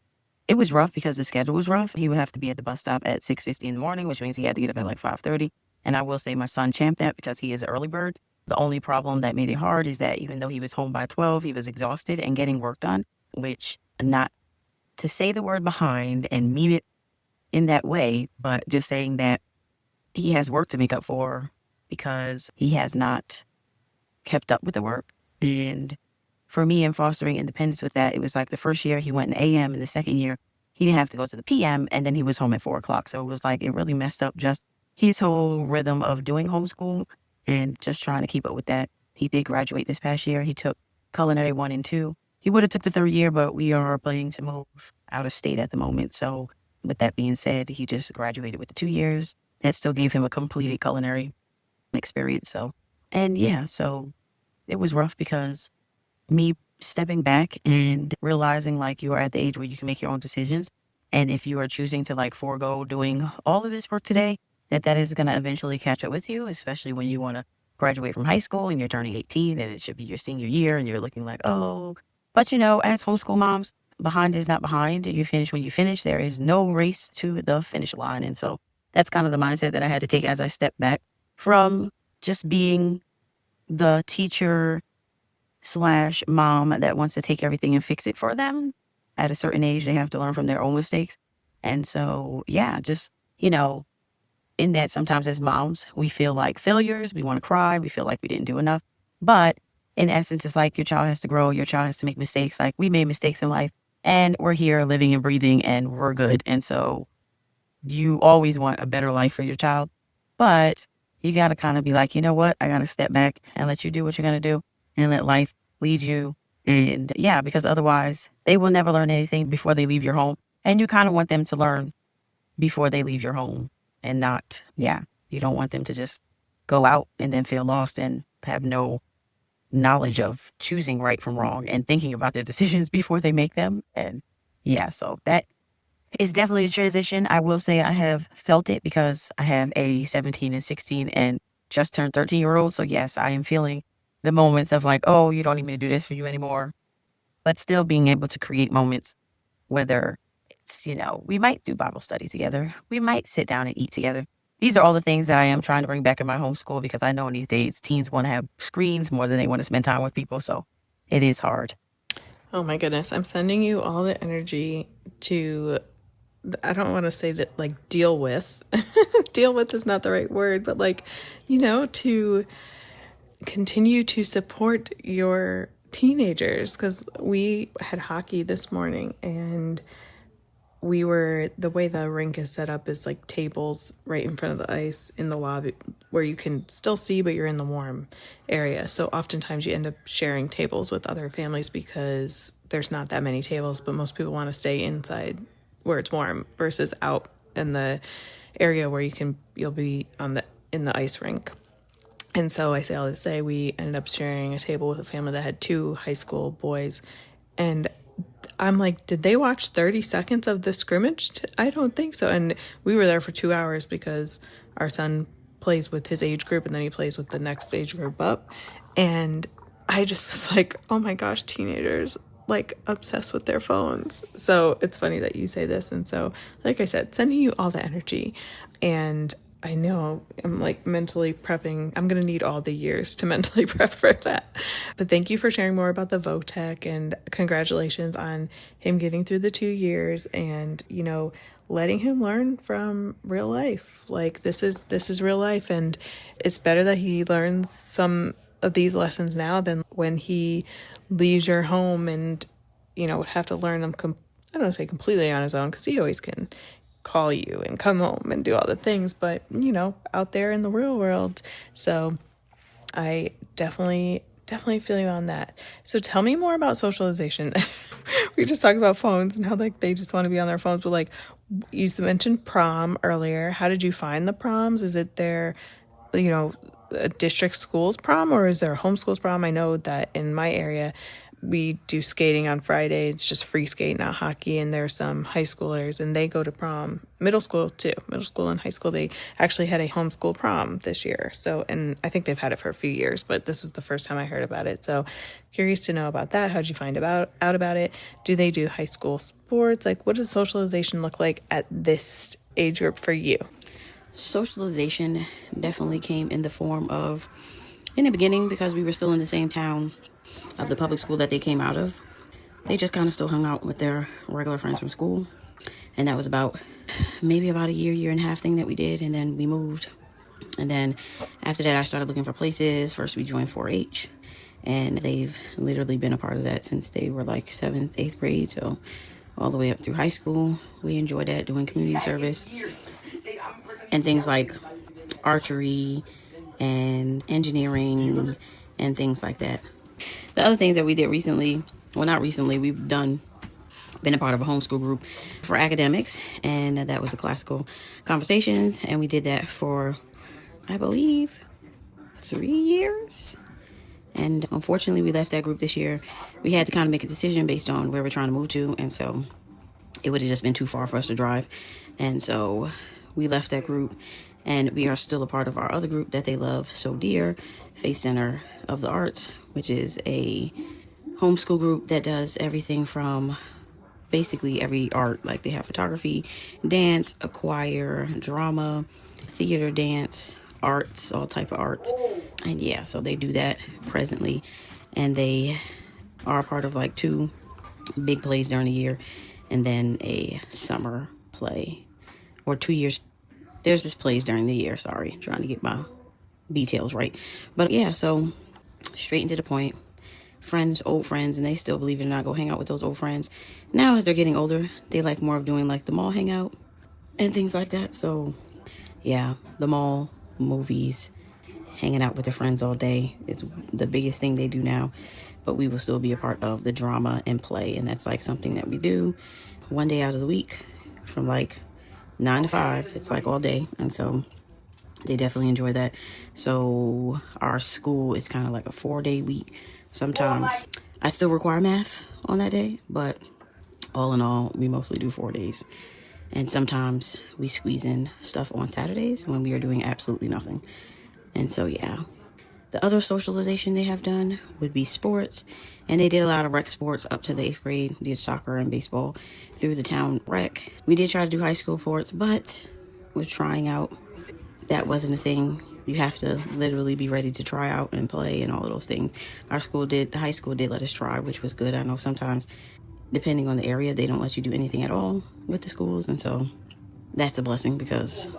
it was rough because the schedule was rough. He would have to be at the bus stop at 6:50 in the morning, which means he had to get up at like 5:30. And I will say my son champed that because he is an early bird. The only problem that made it hard is that even though he was home by 12, he was exhausted and getting work done, which, not to say the word behind and mean it in that way, but just saying that he has work to make up for because he has not kept up with the work. And for me, in fostering independence with that, it was like the first year he went in AM and the second year he didn't have to go to the PM, and then he was home at 4 o'clock. So it was like, it really messed up just his whole rhythm of doing homeschool and just trying to keep up with that. He did graduate this past year. He took culinary 1 and 2. He would have took the third year, but we are planning to move out of state at the moment. So with that being said, he just graduated with the 2 years. That still gave him a completed culinary experience. So it was rough because me stepping back and realizing like you are at the age where you can make your own decisions. And if you are choosing to like forego doing all of this work today, that is going to eventually catch up with you, especially when you want to graduate from high school and you're turning 18 and it should be your senior year and you're looking like, oh, but as homeschool moms, behind is not behind. You finish when you finish. There is no race to the finish line. And so that's kind of the mindset that I had to take as I stepped back from just being the teacher / mom that wants to take everything and fix it for them. At a certain age, they have to learn from their own mistakes. And so, in that sometimes as moms, we feel like failures. We want to cry. We feel like we didn't do enough. But in essence, it's like your child has to grow. Your child has to make mistakes. Like we made mistakes in life and we're here living and breathing and we're good. And so you always want a better life for your child. But you got to kind of be like, you know what? I got to step back and let you do what you're going to do and let life lead you. And because otherwise they will never learn anything before they leave your home. And you kind of want them to learn before they leave your home. And not, you don't want them to just go out and then feel lost and have no knowledge of choosing right from wrong and thinking about their decisions before they make them. And so that is definitely a transition. I will say I have felt it because I have a 17 and 16 and just turned 13-year-old. So yes, I am feeling the moments of like, oh, you don't need me to do this for you anymore. But still being able to create moments, whether it's, we might do Bible study together. We might sit down and eat together. These are all the things that I am trying to bring back in my homeschool because I know in these days teens want to have screens more than they want to spend time with people. So it is hard. Oh my goodness. I'm sending you all the energy to, I don't want to say that like deal with. Deal with is not the right word, but like, to continue to support your teenagers, because we had hockey this morning and the way the rink is set up is like tables right in front of the ice in the lobby where you can still see, but you're in the warm area. So oftentimes you end up sharing tables with other families because there's not that many tables, but most people want to stay inside where it's warm versus out in the area where you'll be in the ice rink. And so I say all to say we ended up sharing a table with a family that had 2 high school boys. And I'm like, did they watch 30 seconds of the scrimmage? I don't think so. And we were there for 2 hours because our son plays with his age group and then he plays with the next age group up. And I just was like, oh my gosh, teenagers like obsessed with their phones. So it's funny that you say this. And so, like I said, sending you all the energy. And I know I'm like mentally prepping. I'm going to need all the years to mentally prep for that. But thank you for sharing more about the VOTEC, and congratulations on him getting through the 2 years and, you know, letting him learn from real life. Like this is real life, and it's better that he learns some of these lessons now than when he leaves your home and, you know, would have to learn them I don't want to say completely on his own, because he always can call you and come home and do all the things, but, you know, out there in the real world. So I definitely feel you on that. So tell me more about socialization. We just talked about phones and how like they just want to be on their phones, but like you mentioned prom earlier. How did you find the proms? Is it their, you know, a district school's prom, or is there a homeschool's prom? I know that in my area we do skating on Friday. It's just free skate, not hockey. And there's some high schoolers and they go to prom. Middle school too. Middle school and high school, they actually had a homeschool prom this year. So, and I think they've had it for a few years, but this is the first time I heard about it. So curious to know about that. How'd you find out about it? Do they do high school sports? Like, what does socialization look like at this age group for you? Socialization definitely came in the form of, in the beginning, because we were still in the same town of the public school that they came out of, they just kind of still hung out with their regular friends from school. And that was maybe about a year and a half thing that we did. And then we moved. And then after that, I started looking for places. First, we joined 4-H. And they've literally been a part of that since they were like 7th, 8th grade. So all the way up through high school, we enjoyed that, doing community service and things like archery and engineering and things like that. The other things that we did recently, well, not recently, been a part of a homeschool group for academics, and that was the classical conversations, and we did that for, I believe, 3 years. And unfortunately, we left that group this year. We had to kind of make a decision based on where we're trying to move to, and so it would have just been too far for us to drive. And so we left that group, and we are still a part of our other group that they love so dear, Faith Center of the Arts, which is a homeschool group that does everything from basically every art. Like they have photography, dance, a choir, drama, theater, dance, arts, all type of arts. And yeah, so they do that presently, and they are a part of like 2 big plays during the year and then a summer play, or 2 years. There's just plays during the year. Sorry, trying to get my details right. But yeah, so straight into the point. Friends, old friends, and they still, believe it or not, go hang out with those old friends. Now, as they're getting older, they like more of doing like the mall hangout and things like that. So yeah, the mall, movies, hanging out with their friends all day is the biggest thing they do now. But we will still be a part of the drama and play, and that's like something that we do one day out of the week from like 9 to 5. It's like all day, and so they definitely enjoy that. So our school is kind of like a 4-day week. Sometimes I still require math on that day, but all in all, we mostly do 4 days. And sometimes we squeeze in stuff on Saturdays when we are doing absolutely nothing. And so, yeah. The other socialization they have done would be sports. And they did a lot of rec sports up to the 8th grade. We did soccer and baseball through the town rec. We did try to do high school sports, but with trying out, that wasn't a thing. You have to literally be ready to try out and play and all of those things. The high school did let us try, which was good. I know sometimes, depending on the area, they don't let you do anything at all with the schools. And so that's a blessing, because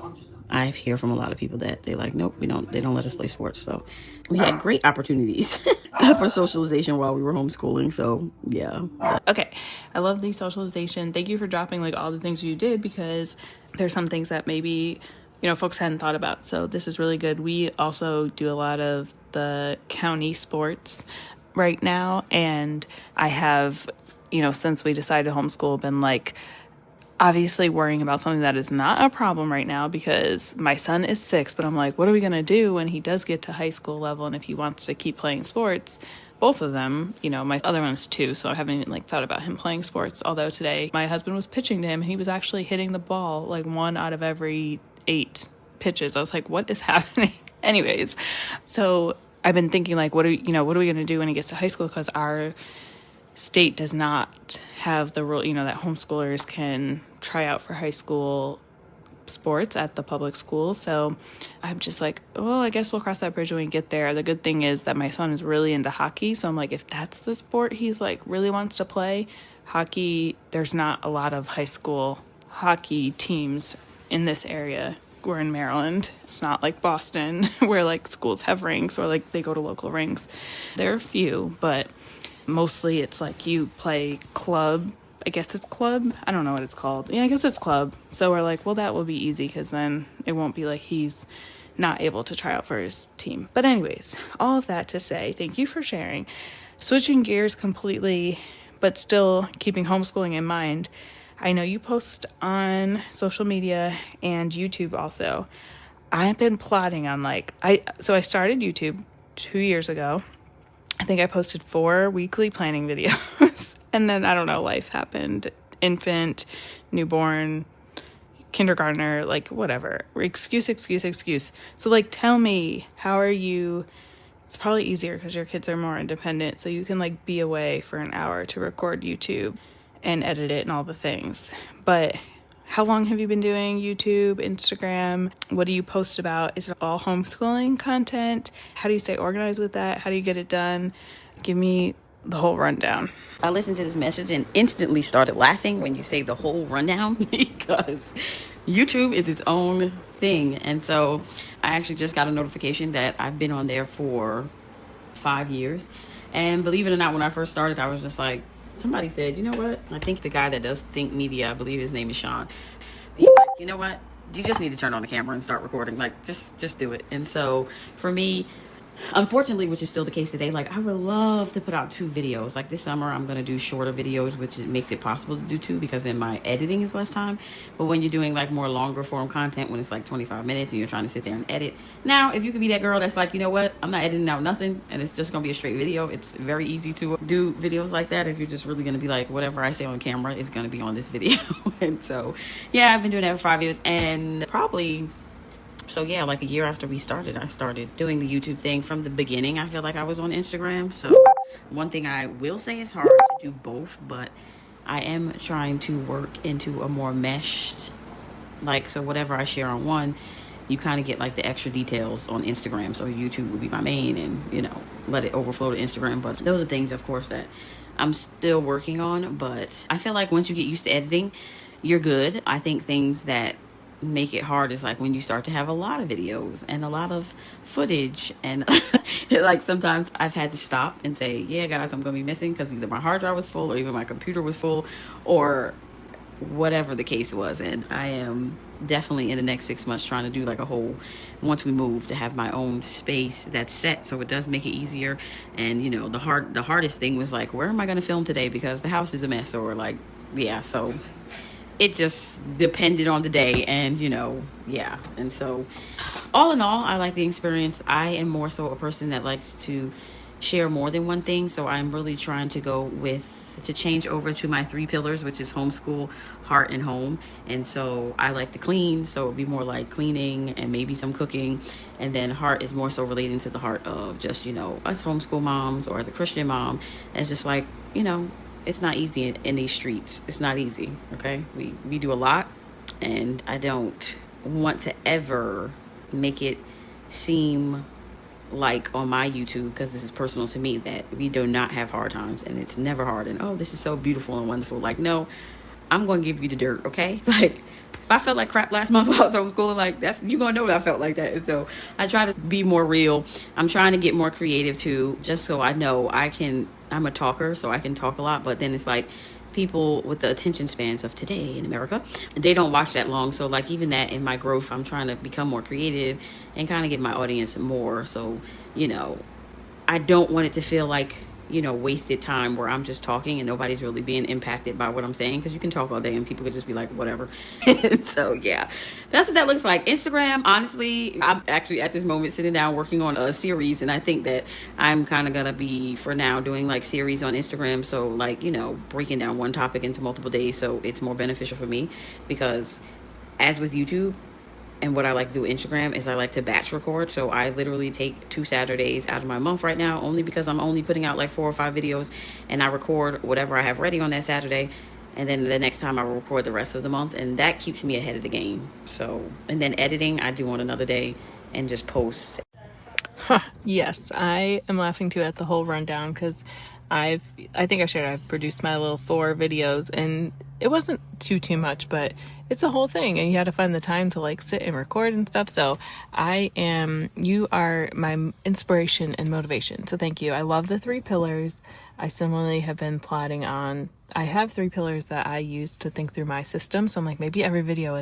I hear from a lot of people that they like, nope, they don't let us play sports. So we had great opportunities for socialization while we were homeschooling. So yeah. Okay. I love the socialization. Thank you for dropping like all the things you did, because there's some things that maybe, you know, folks hadn't thought about. So this is really good. We also do a lot of the county sports right now. And I have, you know, since we decided to homeschool, been like, obviously worrying about something that is not a problem right now, because my son is 6, but I'm like, what are we going to do when he does get to high school level? And if he wants to keep playing sports, both of them, you know, my other one is 2, so I haven't even like thought about him playing sports. Although today my husband was pitching to him, and he was actually hitting the ball like 1 out of every 8 pitches. I was like, what is happening? Anyways, so I've been thinking like, what are we going to do when he gets to high school? Because our state does not have the rule, that homeschoolers can try out for high school sports at the public school. So I'm just like, oh, I guess we'll cross that bridge when we get there. The good thing is that my son is really into hockey. So I'm like, if that's the sport he's like really wants to play, hockey, there's not a lot of high school hockey teams in this area. We're in Maryland. It's not like Boston where like schools have rinks or like they go to local rinks. There are a few, but mostly it's like you play club. I guess it's club. I don't know what it's called. Yeah, I guess it's club. So we're like, well, that will be easy because then it won't be like he's not able to try out for his team. But anyways, all of that to say, thank you for sharing. Switching gears completely, but still keeping homeschooling in mind. I know you post on social media and YouTube also. I've been plotting on I started YouTube 2 years ago. I think I posted 4 weekly planning videos. And then, I don't know, life happened. Infant, newborn, kindergartner, like whatever. Excuse. So tell me, how are you? It's probably easier because your kids are more independent. So you can be away for an hour to record YouTube and edit it and all the things. But how long have you been doing YouTube, Instagram? What do you post about? Is it all homeschooling content? How do you stay organized with that? How do you get it done? Give me the whole rundown. I listened to this message and instantly started laughing when you say the whole rundown because YouTube is its own thing. And so I actually just got a notification that I've been on there for 5 years. And believe it or not, when I first started, I was just like, somebody said, you know what? I think the guy that does Think Media, I believe his name is Sean. He's like, you know what? You just need to turn on the camera and start recording. Just do it. And so for me, unfortunately, which is still the case today, I would love to put out 2 videos. This summer, I'm going to do shorter videos, which makes it possible to do 2 because then my editing is less time. But when you're doing more longer form content, when it's 25 minutes and you're trying to sit there and edit. Now, if you could be that girl that's you know what, I'm not editing out nothing and it's just going to be a straight video. It's very easy to do videos like that if you're just really going to be whatever I say on camera is going to be on this video. And so, yeah, I've been doing that for 5 years and probably... So yeah, a year after we started, I started doing the YouTube thing from the beginning. I feel like I was on Instagram. So one thing I will say is hard to do both, but I am trying to work into a more meshed, so whatever I share on one, you kind of get the extra details on Instagram. So YouTube would be my main and, let it overflow to Instagram. But those are things, of course, that I'm still working on. But I feel like once you get used to editing, you're good. I think things that make it hard is when you start to have a lot of videos and a lot of footage and sometimes I've had to stop and say, yeah guys, I'm gonna be missing because either my hard drive was full or even my computer was full or whatever the case was. And I am definitely in the next 6 months trying to do a whole, once we move, to have my own space that's set so it does make it easier. And the hardest thing was where am I going to film today because the house is a mess or so it just depended on the day and yeah. And so all in all, I like the experience. I am more so a person that likes to share more than one thing, so I'm really trying to change over to my 3 pillars, which is homeschool, heart, and home. And so I like to clean, so it'd be more cleaning and maybe some cooking. And then heart is more so relating to the heart of just us homeschool moms or as a Christian mom. It's just it's not easy in these streets. It's not easy, okay? We do a lot, and I don't want to ever make it seem on my YouTube, because this is personal to me, that we do not have hard times, and it's never hard, and oh, this is so beautiful and wonderful. No, I'm going to give you the dirt, okay? If I felt like crap last month while I was homeschooling, you're going to know that I felt like that. And so I try to be more real. I'm trying to get more creative too, just so I know I'm a talker, so I can talk a lot, but then it's people with the attention spans of today in America, they don't watch that long. So even that in my growth, I'm trying to become more creative and kind of get my audience more. So, I don't want it to feel wasted time where I'm just talking and nobody's really being impacted by what I'm saying, because you can talk all day and people could just be whatever. So yeah, that's what that looks like. Instagram, honestly, I'm actually at this moment sitting down working on a series, and I think that I'm kind of gonna be, for now, doing series on Instagram. So breaking down one topic into multiple days, so it's more beneficial for me, because as with YouTube, And what I like to do with Instagram is I like to batch record. So I literally take 2 Saturdays out of my month right now, only because I'm only putting out like 4 or 5 videos, and I record whatever I have ready on that Saturday. And then the next time I will record the rest of the month. And that keeps me ahead of the game. So, and then editing, I do on another day and just post. Yes, I am laughing too at the whole rundown because I think I shared I've produced my little 4 videos, and it wasn't too much, but it's a whole thing, and you had to find the time to like sit and record and stuff. So you are my inspiration and motivation. So thank you. I love the 3 pillars. I similarly have been plotting on, I have 3 pillars that I use to think through my system. So I'm like, maybe every video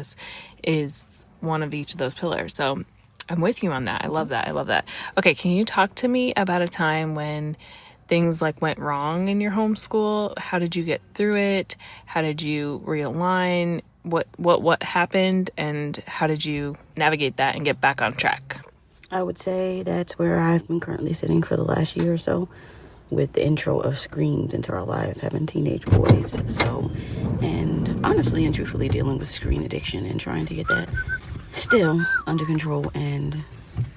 is one of each of those pillars. So I'm with you on that. I love that. I love that. Okay, can you talk to me about a time when things like went wrong in your homeschool? How did you get through it? How did you realign? What happened, and how did you navigate that and get back on track? I would say that's where I've been currently sitting for the last year or so, with the intro of screens into our lives, having teenage boys. So, and honestly and truthfully dealing with screen addiction and trying to get that still under control. And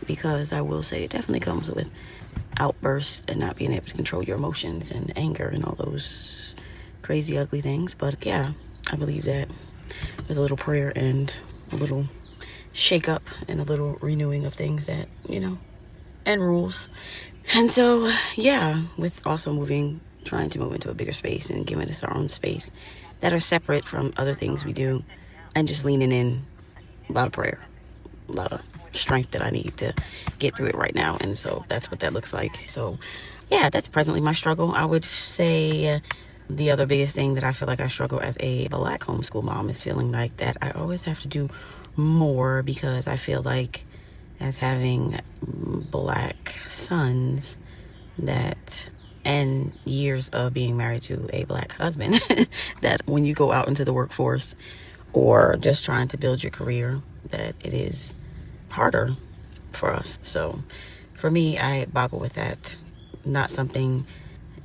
because I will say it definitely comes with outbursts and not being able to control your emotions and anger and all those crazy, ugly things. But yeah, I believe that with a little prayer and a little shake up and a little renewing of things that, and rules. And so, yeah, with also trying to move into a bigger space and giving us our own space that are separate from other things we do, and just leaning in, a lot of prayer, a lot of strength that I need to get through it right now. And so that's what that looks like. So yeah, that's presently my struggle. I would say the other biggest thing that I feel like I struggle as a Black homeschool mom is feeling like that I always have to do more, because I feel like as having Black sons and years of being married to a Black husband, that when you go out into the workforce or just trying to build your career, that it is harder for us. So for me, I boggle with that. Not something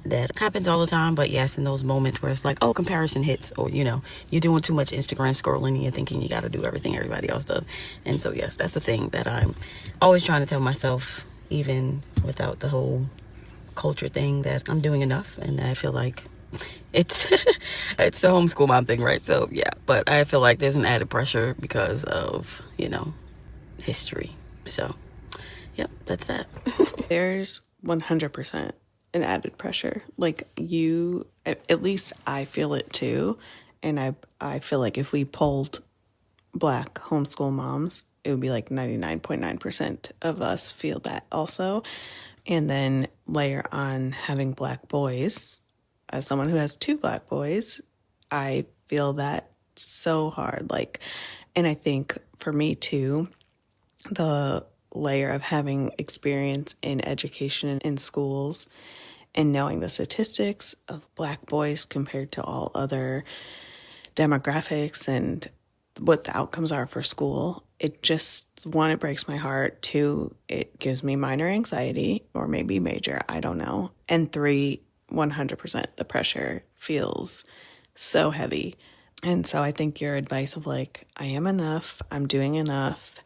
that happens all the time, but yes, in those moments where it's like, oh, comparison hits, or you're doing too much Instagram scrolling and you're thinking you got to do everything everybody else does. And so yes, that's the thing that I'm always trying to tell myself, even without the whole culture thing, that I'm doing enough. And I feel like it's it's a homeschool mom thing, right? So yeah, but I feel like there's an added pressure because of history. So yep, that's that. There's 100% an added pressure. Like at least I feel it too. And I feel like if we polled Black homeschool moms, it would be like 99.9% of us feel that also. And then layer on having Black boys. As someone who has 2 Black boys, I feel that so hard. And I think for me too, the layer of having experience in education in schools and knowing the statistics of Black boys compared to all other demographics and what the outcomes are for school, it just, 1, it breaks my heart. 2, it gives me minor anxiety, or maybe major, I don't know. And 3, 100% the pressure feels so heavy. And so I think your advice of I am enough, I'm doing enough.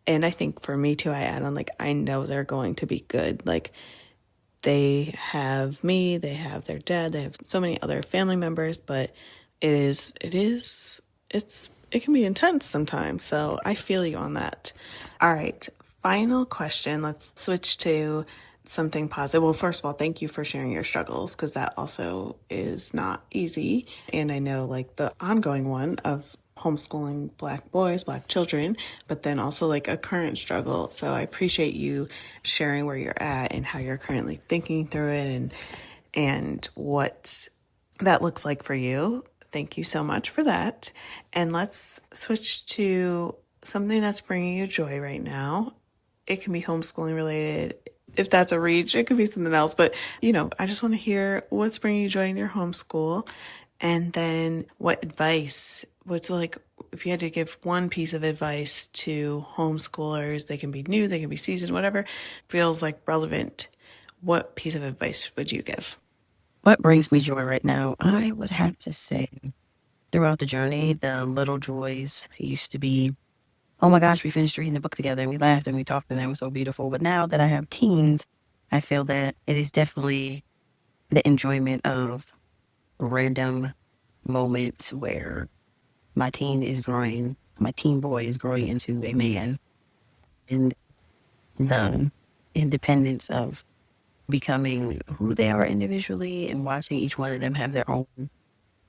And I think for me too, I add on I know they're going to be good. They have me, they have their dad, they have so many other family members, but it can be intense sometimes. So I feel you on that. All right, final question. Let's switch to something positive. Well, first of all, thank you for sharing your struggles, because that also is not easy. And I know the ongoing one of homeschooling Black boys, Black children, but then also a current struggle. So I appreciate you sharing where you're at and how you're currently thinking through it and what that looks like for you. Thank you so much for that. And let's switch to something that's bringing you joy right now. It can be homeschooling related. If that's a reach, it could be something else. But, I just want to hear what's bringing you joy in your homeschool. And then what advice, if you had to give one piece of advice to homeschoolers, they can be new, they can be seasoned, whatever feels relevant, what piece of advice would you give? What brings me joy right now? I would have to say throughout the journey, the little joys used to be oh my gosh, we finished reading the book together and we laughed and we talked and it was so beautiful. But now that I have teens, I feel that it is definitely the enjoyment of random moments where my teen boy is growing into a man, and the independence of becoming who they are individually and watching each one of them have their own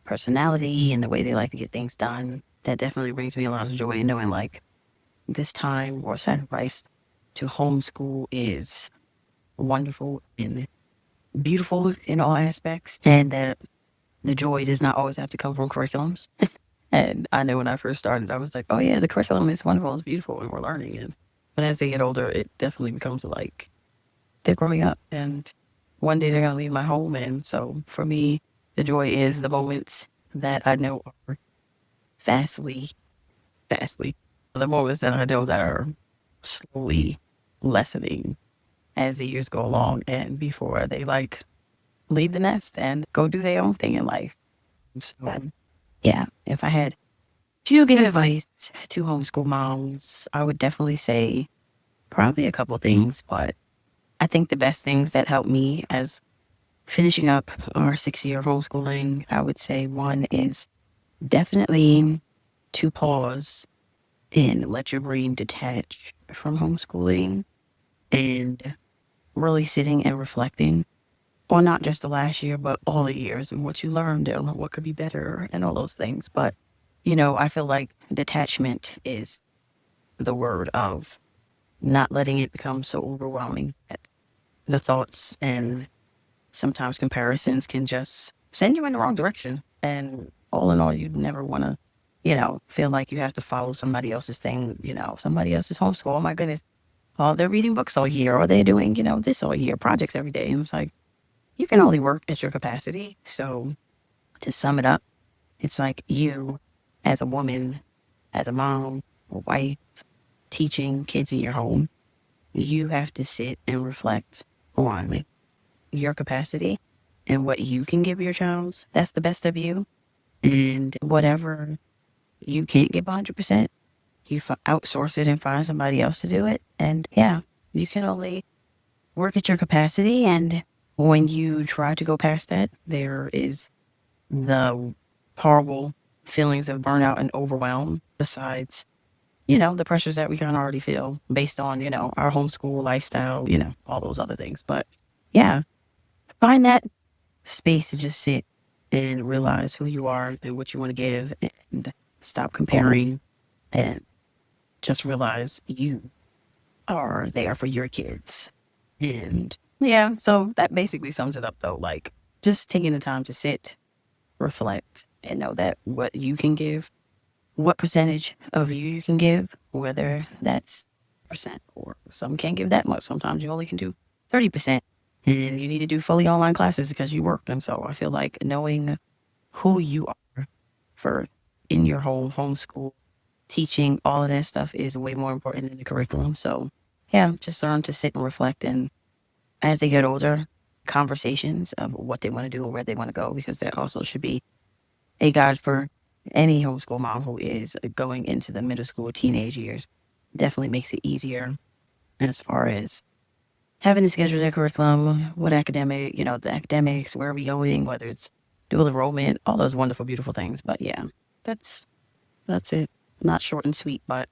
personality and the way they like to get things done. That definitely brings me a lot of joy in knowing like this time or sacrifice to homeschool is wonderful and beautiful in all aspects, and that the joy does not always have to come from curriculums. And I know when I first started, I was like, oh yeah, the curriculum is wonderful, it's beautiful, and we're learning it. But as they get older, it definitely becomes like they're growing up and one day they're going to leave my home. And so for me, the joy is the moments that I know are fastly, the moments that I know that are slowly lessening as the years go along and before they like leave the nest and go do their own thing in life. So, yeah, if I had to give advice to homeschool moms, I would definitely say probably a couple things, but I think the best things that helped me as finishing up our 6-year homeschooling, I would say one is definitely to pause and let your brain detach from homeschooling and really sitting and reflecting on not just the last year, but all the years and what you learned and what could be better and all those things. But, I feel like detachment is the word of not letting it become so overwhelming that the thoughts and sometimes comparisons can just send you in the wrong direction. And all in all, you never want to, feel like you have to follow somebody else's thing, somebody else's homeschool. Oh my goodness. Oh, they're reading books all year, or they're doing, this all year, projects every day. And it's like, you can only work at your capacity. So to sum it up, it's like you as a woman, as a mom, a wife, teaching kids in your home, you have to sit and reflect on your capacity and what you can give your child. That's the best of you. And whatever you can't give 100%, you outsource it and find somebody else to do it. And yeah, you can only work at your capacity. And when you try to go past that, there is the horrible feelings of burnout and overwhelm, besides, the pressures that we can already feel based on, our homeschool lifestyle, all those other things. But yeah, find that space to just sit and realize who you are and what you want to give and stop comparing and just realize you are there for your kids. And yeah, so that basically sums it up though. Like just taking the time to sit, reflect, and know that what you can give, what percentage of you can give, whether that's percent or some can't give that much. Sometimes you only can do 30%. And you need to do fully online classes because you work. And so I feel like knowing who you are for in your homeschool, teaching, all of that stuff is way more important than the curriculum. So yeah, just learn to sit and reflect. And as they get older, conversations of what they want to do and where they want to go, because that also should be a guide for any homeschool mom who is going into the middle school, teenage years. Definitely makes it easier as far as having to schedule their curriculum, what academic, the academics, where are we going, whether it's dual enrollment, all those wonderful, beautiful things. But yeah, that's it. Not short and sweet, but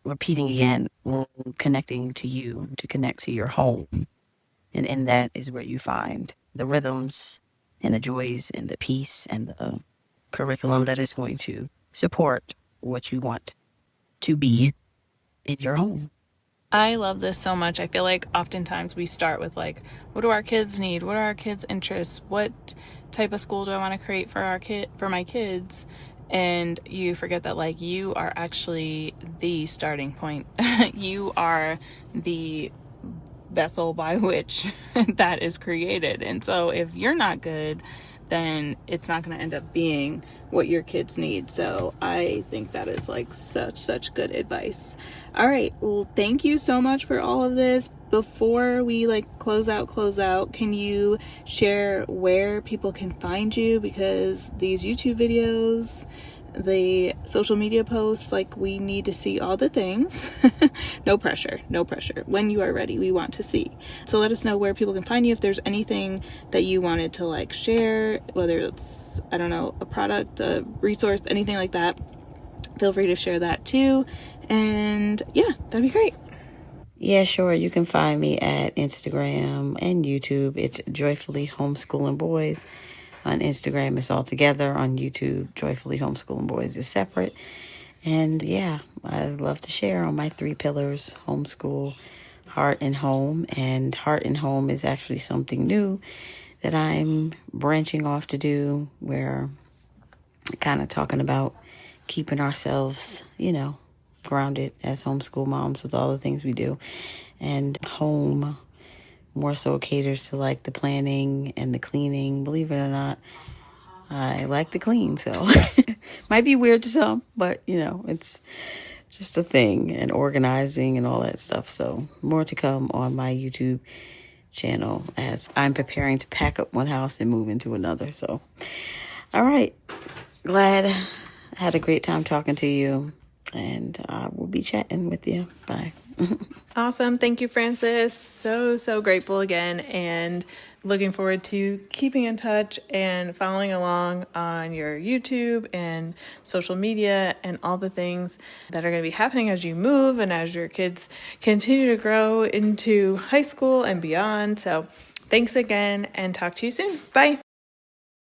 repeating again, connecting to you, to connect to your home. And in that is where you find the rhythms and the joys and the peace and the curriculum that is going to support what you want to be in your home. I love this so much. I feel like oftentimes we start with like, what do our kids need? What are our kids' interests? What type of school do I want to create for my kids? And you forget that like you are actually the starting point. You are the vessel by which that is created. And so if you're not good, then it's not going to end up being what your kids need. So I think that is like such good advice. All right. Well, thank you so much for all of this. before we like close out, can you share where people can find you? Because these YouTube videos, the social media posts, like we need to see all the things. No pressure. When you are ready, we want to see. So let us know where people can find you. If there's anything that you wanted to like share, whether it's, I don't know, a product, a resource, anything like that, feel free to share that too. And yeah, that'd be great. Yeah, sure. You can find me at Instagram and YouTube. It's Joyfully Homeschooling Boys. On Instagram, it's all together. On YouTube, Joyfully Homeschooling Boys is separate. And yeah, I love to share on my 3 pillars: homeschool, heart, and home. And heart and home is actually something new that I'm branching off to do, where kind of talking about keeping ourselves, grounded as homeschool moms with all the things we do. And home more so caters to like the planning and the cleaning. Believe it or not, I like to clean, so might be weird to some, but it's just a thing, and organizing and all that stuff. So more to come on my YouTube channel as I'm preparing to pack up one house and move into another. So, all right. Glad I had a great time talking to you, and I will be chatting with you. Bye. Awesome. Thank you, Frances. So grateful again, and looking forward to keeping in touch and following along on your YouTube and social media and all the things that are going to be happening as you move and as your kids continue to grow into high school and beyond. So thanks again, and talk to you soon. Bye.